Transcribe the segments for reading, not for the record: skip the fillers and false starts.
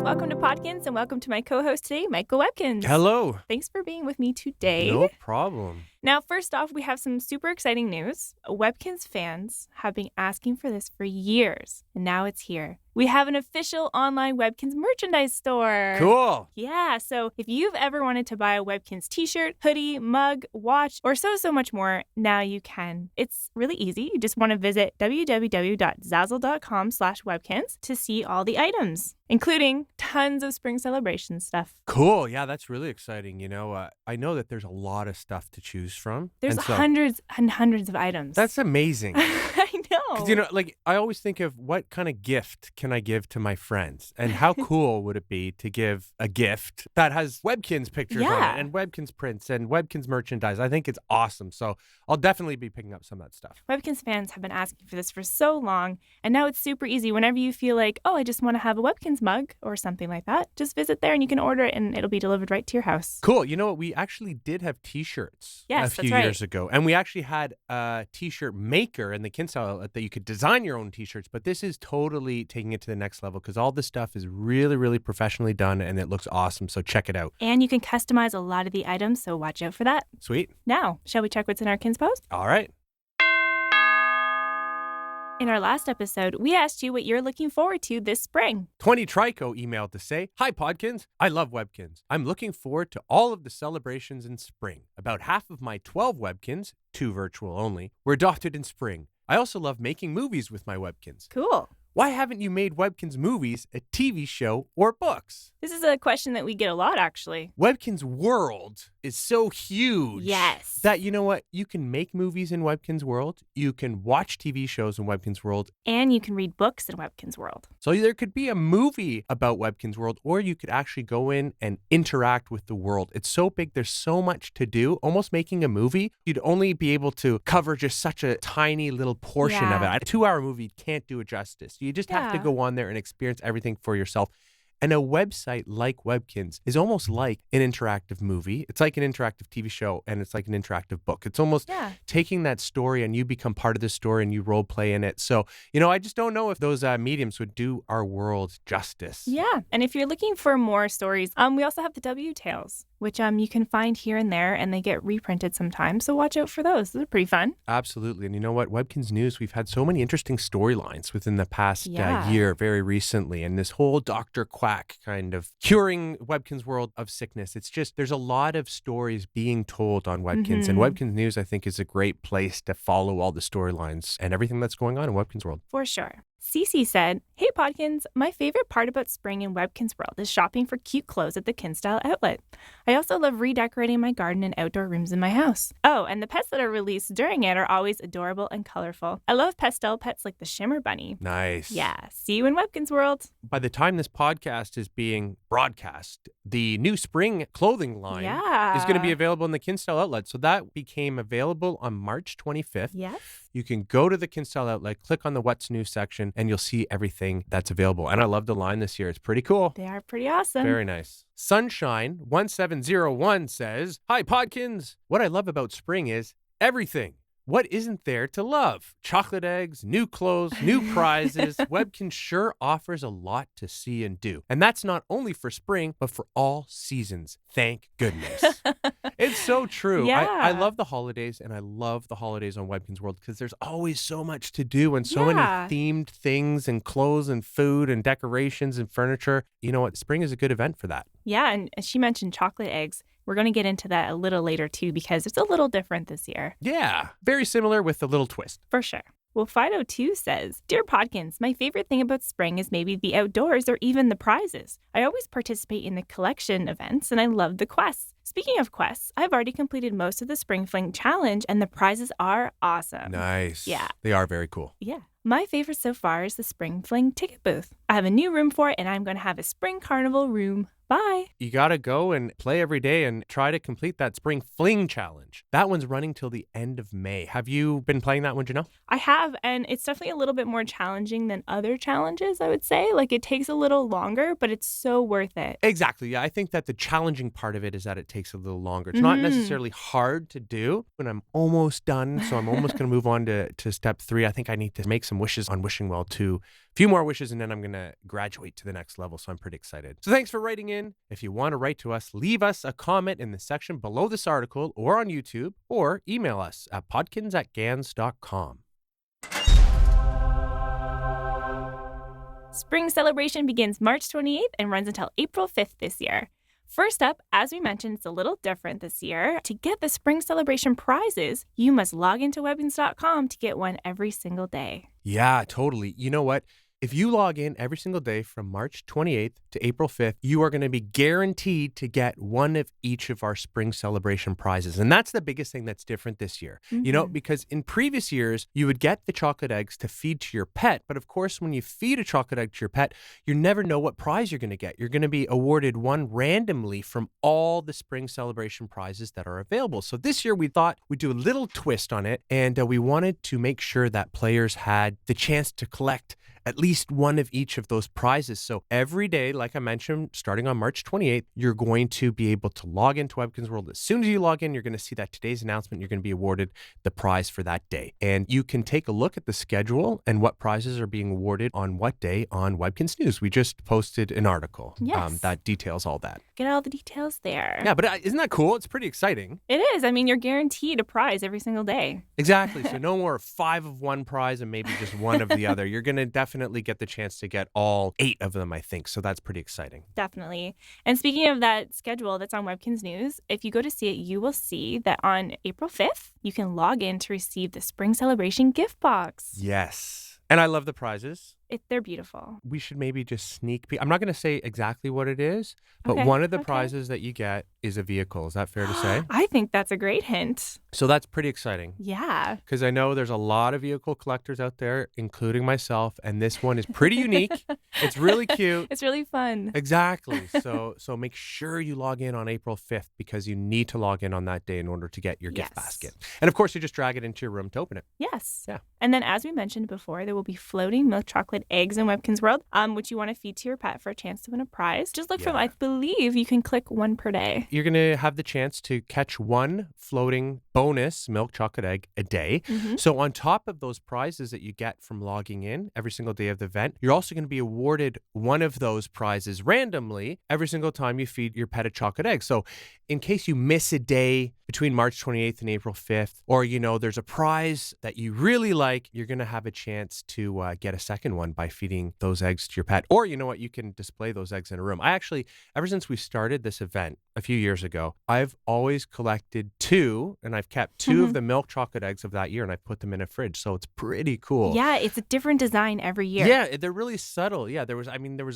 Welcome to Podkinz and welcome to my co-host today, Michael Webkinz. Hello. Thanks for being with me today. No problem. Now, first off, we have some super exciting news. Webkinz fans have been asking for this for years, and now it's here. We have an official online Webkinz merchandise store. Cool. Yeah, so if you've ever wanted to buy a Webkinz t-shirt, hoodie, mug, watch, or so much more, now you can. It's really easy. You just want to visit www.zazzle.com/Webkinz to see all the items, including tons of spring celebration stuff. Cool. Yeah, that's really exciting. You know, I know that there's a lot of stuff to choose from. There's hundreds and hundreds of items. That's amazing. I know. Because, you know, like I always think of what kind of gift can I give to my friends? And how cool would it be to give a gift that has Webkinz pictures on it and Webkinz prints and Webkinz merchandise? I think it's awesome. So I'll definitely be picking up some of that stuff. Webkinz fans have been asking for this for so long. And now it's super easy. Whenever you feel like, oh, I just want to have a Webkinz mug or something like that, just visit there and you can order it and it'll be delivered right to your house. Cool. You know what? We actually did have t-shirts a few years ago. And we actually had a t-shirt maker in the Kinz outlet that you could design your own t-shirts. But this is totally taking it to the next level because all this stuff is really, really professionally done and it looks awesome. So check it out. And you can customize a lot of the items, so watch out for that. Sweet. Now, shall we check what's in our Kinz post? All right. In our last episode, we asked you what you're looking forward to this spring. 20 Trico emailed to say, "Hi Podkinz, I love Webkinz. I'm looking forward to all of the celebrations in spring. About half of my 12 Webkinz, 2 virtual only, were adopted in spring. I also love making movies with my Webkinz. Cool. Why haven't you made Webkinz movies, a TV show, or books?" This is a question that we get a lot, actually. Webkinz world is so huge. Yes. That, you know what? You can make movies in Webkinz world. You can watch TV shows in Webkinz world. And you can read books in Webkinz world. So there could be a movie about Webkinz world, or you could actually go in and interact with the world. It's so big. There's so much to do. Almost making a movie, you'd only be able to cover just such a tiny little portion of it. A 2-hour movie can't do it justice. You just have to go on there and experience everything for yourself. And a website like Webkinz is almost like an interactive movie. It's like an interactive TV show, and it's like an interactive book. It's almost taking that story and you become part of the story and you role play in it. So, you know, I just don't know if those mediums would do our world justice. Yeah. And if you're looking for more stories, we also have the W Tales, which you can find here and there, and they get reprinted sometimes. So watch out for those. Those are pretty fun. Absolutely. And you know what? Webkinz News, we've had so many interesting storylines within the past year, very recently. And this whole Dr. Quack kind of curing Webkinz world of sickness. It's just, there's a lot of stories being told on Webkinz. And Webkinz News, I think, is a great place to follow all the storylines and everything that's going on in Webkinz world. For sure. Cece said, "Hey Podkinz, my favorite part about spring in Webkinz world is shopping for cute clothes at the Kinz Style outlet. I also love redecorating my garden and outdoor rooms in my house. Oh, and the pets that are released during it are always adorable and colorful. I love pastel pets like the Shimmer Bunny." Nice. Yeah. See you in Webkinz world. By the time this podcast is being broadcast, the new spring clothing line is going to be available in the Kinz Style outlet. So that became available on March 25th. Yes. You can go to the Kinz Style outlet, click on the What's New section, and you'll see everything that's available. And I love the line this year. It's pretty cool. They are pretty awesome. Very nice. Sunshine1701 says, "Hi, Podkinz. What I love about spring is everything. What isn't there to love? Chocolate eggs, new clothes, new prizes. Webkinz sure offers a lot to see and do. And that's not only for spring, but for all seasons. Thank goodness." It's so true. Yeah. I love the holidays, and I love the holidays on Webkinz world because there's always so much to do and so many themed things and clothes and food and decorations and furniture. You know what? Spring is a good event for that. Yeah, and she mentioned chocolate eggs. We're going to get into that a little later, too, because it's a little different this year. Yeah, very similar with a little twist. For sure. Well, Fido2 says, "Dear Podkinz, my favorite thing about spring is maybe the outdoors or even the prizes. I always participate in the collection events, and I love the quests. Speaking of quests, I've already completed most of the Spring Fling Challenge, and the prizes are awesome." Nice. Yeah. They are very cool. Yeah. My favorite so far is the Spring Fling ticket booth. I have a new room for it, and I'm going to have a Spring Carnival room. Bye. You got to go and play every day and try to complete that Spring Fling Challenge. That one's running till the end of May. Have you been playing that one, Gennelle? I have, and it's definitely a little bit more challenging than other challenges, I would say. Like, it takes a little longer, but it's so worth it. Exactly. Yeah, I think that the challenging part of it is that it takes a little longer. It's not necessarily hard to do. When I'm almost done, so I'm almost going to move on to step 3. I think I need to make some wishes on Wishing Well to few more wishes, and then I'm going to graduate to the next level. So I'm pretty excited. So thanks for writing in. If you want to write to us, leave us a comment in the section below this article or on YouTube, or email us at podkinz@gans.com. Spring Celebration begins March 28th and runs until April 5th this year. First up, as we mentioned, it's a little different this year. To get the Spring Celebration prizes, you must log into Webkinz.com to get one every single day. Yeah, totally. You know what? If you log in every single day from March 28th to April 5th, you are going to be guaranteed to get one of each of our Spring Celebration prizes. And that's the biggest thing that's different this year. You know, because in previous years, you would get the chocolate eggs to feed to your pet. But of course, when you feed a chocolate egg to your pet, you never know what prize you're going to get. You're going to be awarded one randomly from all the Spring Celebration prizes that are available. So this year, we thought we'd do a little twist on it. And we wanted to make sure that players had the chance to collect at least one of each of those prizes. So every day, like I mentioned, starting on March 28th, you're going to be able to log into Webkinz World. As soon as you log in, you're going to see that today's announcement, you're going to be awarded the prize for that day. And you can take a look at the schedule and what prizes are being awarded on what day on Webkinz News. We just posted an article that details all that. Get all the details there. Yeah, but isn't that cool? It's pretty exciting. It is. I mean, you're guaranteed a prize every single day. Exactly. So no more 5 of one prize and maybe just 1 of the other. You're going to definitely get the chance to get all 8 of them, I think. So that's pretty exciting. Definitely. And speaking of that schedule that's on Webkinz News, if you go to see it, you will see that on April 5th, you can log in to receive the Spring Celebration gift box. Yes. And I love the prizes. They're beautiful. We should maybe just sneak peek. I'm not going to say exactly what it is, but one of the prizes that you get is a vehicle. Is that fair to say? I think that's a great hint. So that's pretty exciting. Yeah. Because I know there's a lot of vehicle collectors out there, including myself, and this one is pretty unique. It's really cute. It's really fun. Exactly. So make sure you log in on April 5th because you need to log in on that day in order to get your gift basket. And of course, you just drag it into your room to open it. Yes. Yeah. And then as we mentioned before, there will be floating milk chocolate eggs in Webkinz World, which you want to feed to your pet for a chance to win a prize. Just look for them. I believe you can click 1 per day. You're going to have the chance to catch 1 floating bonus milk chocolate egg a day. So on top of those prizes that you get from logging in every single day of the event, you're also going to be awarded one of those prizes randomly every single time you feed your pet a chocolate egg. So in case you miss a day between March 28th and April 5th, or, you know, there's a prize that you really like, you're going to have a chance to get a second one by feeding those eggs to your pet. Or, you know what, you can display those eggs in a room. I actually, ever since we started this event a few years ago, I've always collected 2, and I've kept 2 of the milk chocolate eggs of that year, and I've put them in a fridge. So it's pretty cool. Yeah, it's a different design every year. Yeah, they're really subtle. Yeah, there was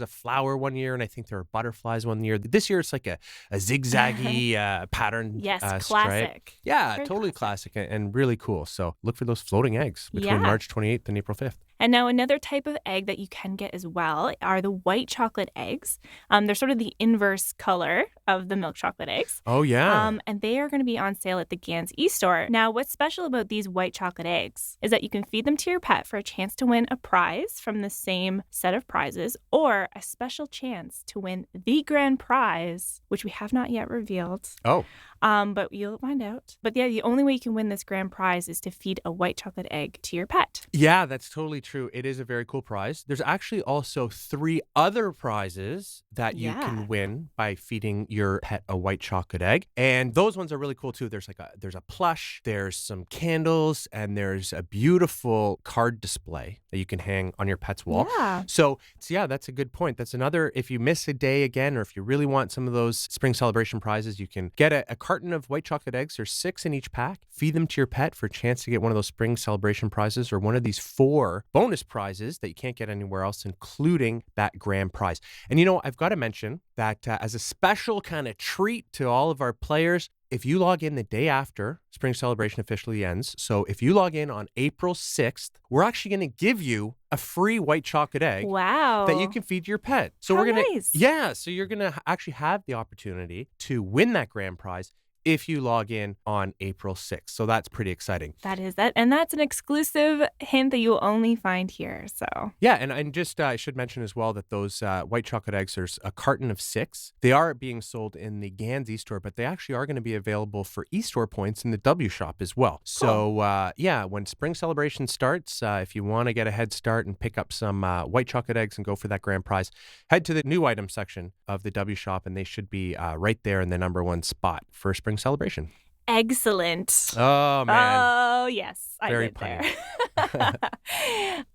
a flower one year, and I think there were butterflies one year. This year, it's like a zigzaggy pattern. Yes, stripe. classic. Yeah, Very totally classic and really cool. So look for those floating eggs between March 28th and April 5th. And now another type of egg that you can get as well are the white chocolate eggs. They're sort of the inverse color of the milk chocolate eggs. Oh, yeah. And they are going to be on sale at the Gans e-store. Now, what's special about these white chocolate eggs is that you can feed them to your pet for a chance to win a prize from the same set of prizes, or a special chance to win the grand prize, which we have not yet revealed. Oh. But you'll find out. But yeah, the only way you can win this grand prize is to feed a white chocolate egg to your pet. Yeah, that's totally true. It is a very cool prize. There's actually also 3 other prizes that you can win by feeding your pet a white chocolate egg. And those ones are really cool too. There's a plush, there's some candles, and there's a beautiful card display that you can hang on your pet's wall. Yeah. So yeah, that's a good point. That's another, if you miss a day again, or if you really want some of those Spring Celebration prizes, you can get a carton of white chocolate eggs. There's 6 in each pack. Feed them to your pet for a chance to get one of those Spring Celebration prizes, or one of these 4 bonus prizes that you can't get anywhere else, including that grand prize. And you know, I've got to mention that as a special kind of treat to all of our players, if you log in the day after Spring Celebration officially ends, so if you log in on April 6th, we're actually going to give you a free white chocolate egg that you can feed your pet. So How we're going to, nice. so you're going to actually have the opportunity to win that grand prize if you log in on April 6th. So that's pretty exciting. That is that. And that's an exclusive hint that you'll only find here. So yeah, and just I should mention as well that those white chocolate eggs, there's a carton of 6. They are being sold in the Gann's e-store, but they actually are going to be available for e-store points in the W shop as well. Cool. So yeah, when spring celebration starts, if you want to get a head start and pick up some white chocolate eggs and go for that grand prize, head to the new item section of the W shop, and they should be right there in the number 1 spot for spring celebration. Excellent. Oh, man. Oh, yes. Very I went punny.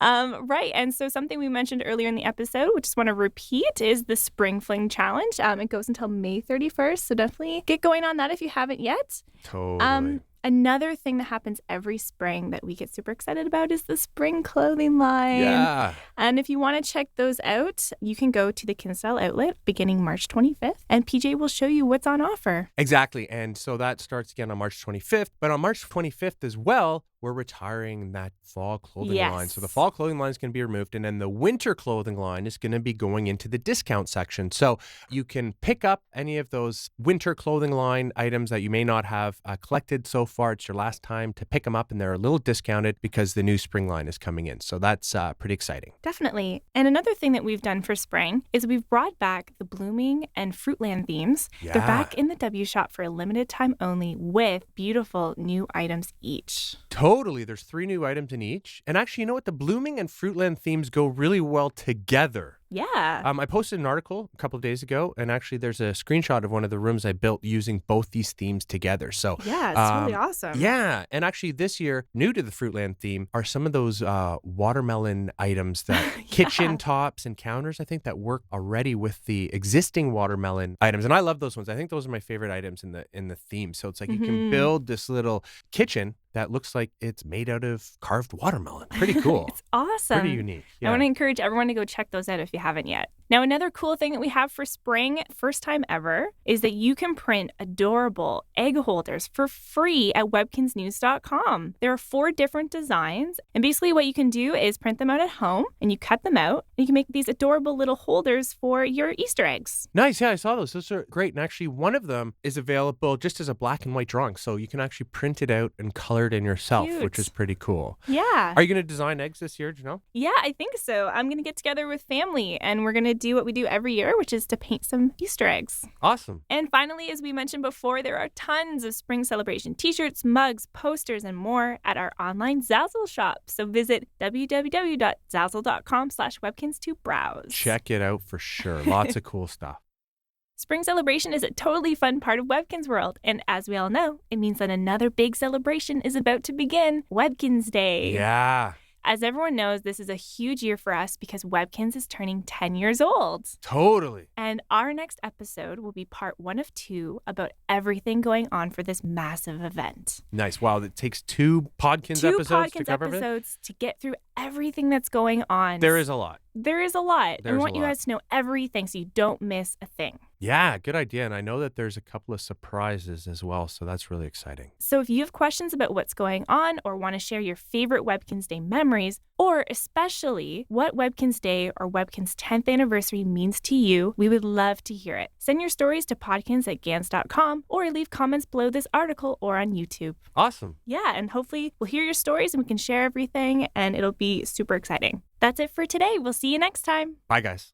there. Right. And so something we mentioned earlier in the episode, we just want to repeat, is the Spring Fling Challenge. It goes until May 31st. So definitely get going on that if you haven't yet. Totally. Another thing that happens every spring that we get super excited about is the spring clothing line. Yeah. And if you want to check those out, you can go to the Kinsale outlet beginning March 25th, and PJ will show you what's on offer. Exactly. And so that starts again on March 25th. But on March 25th as well, we're retiring that fall clothing line. So the fall clothing line is going to be removed, and then the winter clothing line is going to be going into the discount section. So you can pick up any of those winter clothing line items that you may not have collected so far. It's your last time to pick them up, and they're a little discounted because the new spring line is coming in. So that's pretty exciting. Definitely. And another thing that we've done for spring is we've brought back the blooming and Fruitland themes. Yeah. They're back in the W shop for a limited time only with beautiful new items each. Totally. There's 3 new items in each. And actually, you know what? The blooming and Fruitland themes go really well together. Yeah. I posted an article a couple of days ago, and actually there's a screenshot of one of the rooms I built using both these themes together. So yeah, it's really awesome. Yeah. And actually this year, new to the Fruitland theme are some of those watermelon items that kitchen tops and counters, I think, that work already with the existing watermelon items. And I love those ones. I think those are my favorite items in the theme. So it's like you can build this little kitchen that looks like it's made out of carved watermelon. Pretty cool. It's awesome. Pretty unique. Yeah. I want to encourage everyone to go check those out if you haven't yet. Now, another cool thing that we have for spring, first time ever, is that you can print adorable egg holders for free at webkinznews.com. There are 4 different designs, and basically what you can do is print them out at home, and you cut them out, and you can make these adorable little holders for your Easter eggs. Nice. Yeah, I saw those. Those are great. And actually, one of them is available just as a black and white drawing, so you can actually print it out and color it in yourself, Cute. which is pretty cool. Yeah. Are you going to design eggs this year, Gennelle? Yeah, I think so. I'm going to get together with family, and we're going to do what we do every year, which is to paint some Easter eggs. Awesome. And finally, as we mentioned before, there are tons of spring celebration t-shirts, mugs, posters, and more at our online Zazzle shop. So visit www.zazzle.com/Webkinz to browse. Check it out for sure. Lots of cool stuff. Spring celebration is a totally fun part of Webkinz world. And as we all know, it means that another big celebration is about to begin, Webkinz Day. Yeah. As everyone knows, this is a huge year for us because Webkinz is turning 10 years old. Totally. And our next episode will be part 1 of 2 about everything going on for this massive event. Nice. Wow. It takes 2 Podkinz episodes to cover episodes to get through everything that's going on. There is a lot. There is a lot. There's we want a you lot. guys to know everything so you don't miss a thing. Yeah, good idea. And I know that there's a couple of surprises as well, so that's really exciting. So if you have questions about what's going on or want to share your favorite Webkinz Day memories, or especially what Webkinz Day or Webkinz 10th anniversary means to you, we would love to hear it. Send your stories to podkinz@gans.com or leave comments below this article or on YouTube. Awesome. Yeah, and hopefully we'll hear your stories and we can share everything, and it'll be super exciting. That's it for today. We'll see you next time. Bye, guys.